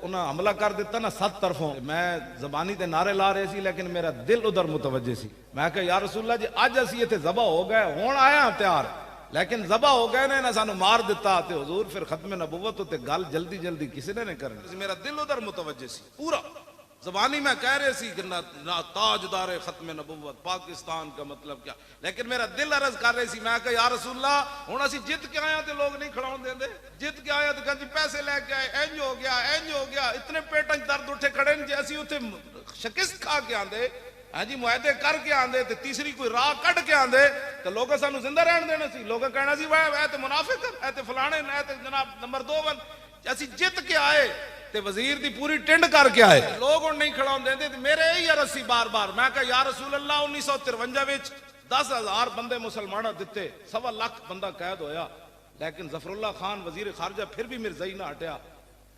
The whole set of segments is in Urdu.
انہاں حملہ کر دیتا نا 7 طرفوں، میں زبانی تے نعرے لا رہے سی لیکن میرا دل ادھر متوجہ سی. میں کہا یا رسول اللہ جی اج اسی اتنے ذبح ہو گئے، ہون آیا تیار، لیکن ذبح ہو گئے نے سانو مار دیتا تے حضور پھر ختم نبوت تے گل جلدی جلدی کسی نے نہیں کرنی. میرا دل ادھر متوجہ سی پورا، زبانی میں کہہ رہے سی کہ تاجدار ختم نبوت پاکستان کا مطلب کیا، لیکن میرا دل عرض کر رہے سی. میں کہا یا رسول اللہ ہن اسی جت کے آیا تے لوگ نہیں کھڑاون دیندے، جت کے آیا تے کہ جی پیسے لے کے آئے، انج ہو گیا انج ہو گیا، اتنے پیٹاں درد اٹھے کھڑے جی اسی اوتھے شکست کھا کے آندے، ہاں جی معاہدے کر کے آندے تے تیسری کوئی راہ کٹ کے آندے تے لوگ سانو زندہ رہن دینا سی. لوگ کہنا سی اے تے منافق اے تے فلانے اے تے جناب نمبر 2 ون. اسی جت کے آئے تے وزیر دی پوری ٹنڈ کر کے آئے، لوگ ہن نہیں کھڑاون دیندے تے میرے ہی عرض سی بار بار. میں کہا یا رسول اللہ 1953 وچ 10,000 بندے مسلمانوں دتے، 1.25 لاکھ بندہ قید ہویا، لیکن ظفر اللہ خان وزیر خارجہ پھر بھی مرزائی نہ ہٹیا.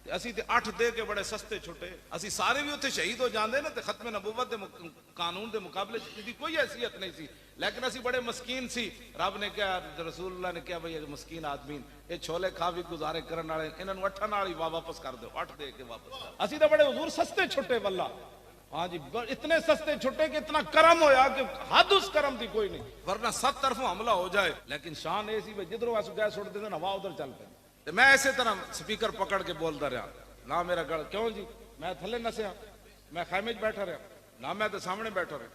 اسی تے 8 دے کے بڑے سستے چھٹے، اسی سارے بھی اتنے شہید ہو جاندے نا تے ختم نبوت دے قانون دے مقابلے دی کوئی حیثیت نہیں سی، لیکن اسی بڑے مسکین سی. رب نے کہا، رسول اللہ نے کہا بھئی یہ مسکین آدمی یہ چھولے کھا بھی گزارے کرن والے انہاں نوں 8 نال ہی واپس کر دو، 8 دے کے واپس کر. اسی تے بڑے حضور سستے چھٹے واللہ، ہاں جی اتنے سستے چھٹے کہ اتنا کرم ہویا کہ حد اس کرم دی کوئی نہیں، ورنہ 7 طرفوں حملہ ہو جائے. لیکن شان اے سی بھئی جدھروں اس گئے سٹ دے ہوا ادھر چل پے. میں ایسے طرح سپیکر پکڑ کے بولتا رہا، نہ میرا گل کیوں جی میں تھلے نسیا، میں خیمے بیٹھا رہا، نہ میں تے سامنے بیٹھا رہا.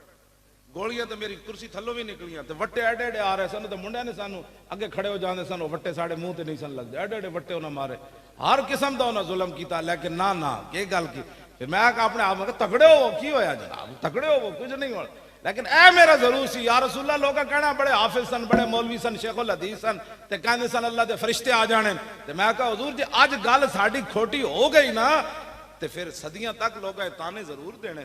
گولیاں تے میری کرسی تھلوں بھی نکلیاں تے وٹے ایڈے ایڈے آ رہے سن تے منڈے نے سانو اگے کھڑے ہو جاندے سن، وٹے ساڈے منہ تے نہیں سن لگدے، ایڈے ایڈے وٹے انہاں مارے، ہر قسم دا انہاں ظلم کیتا. لیکن نہ یہ گل کی پھر میں کہا اپنے آپ میں تگڑے ہو، کی ہویا جناب تگڑے ہو، کچھ نہیں ہوا. لیکن اے میرا ضرور سی یا رسول اللہ لوگا کہنا بڑے حافظ سن، بڑے مولوی سن، شیخ الحدیث سن تے کہندے سن اللہ دے فرشتے آ جانے. تے میں کہا حضور جی اج گل ساڈی کھوٹی ہو گئی نا تے پھر صدیاں تک لوگا تانے ضرور دینے.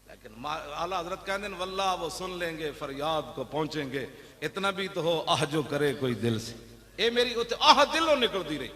لیکن اعلیٰ حضرت کہندے ہیں واللہ وہ سن لیں گے فریاد کو پہنچیں گے، اتنا بھی تو ہو آہ جو کرے کوئی دل سے. اے میری اتنے آہ دلوں نکلتی رہی.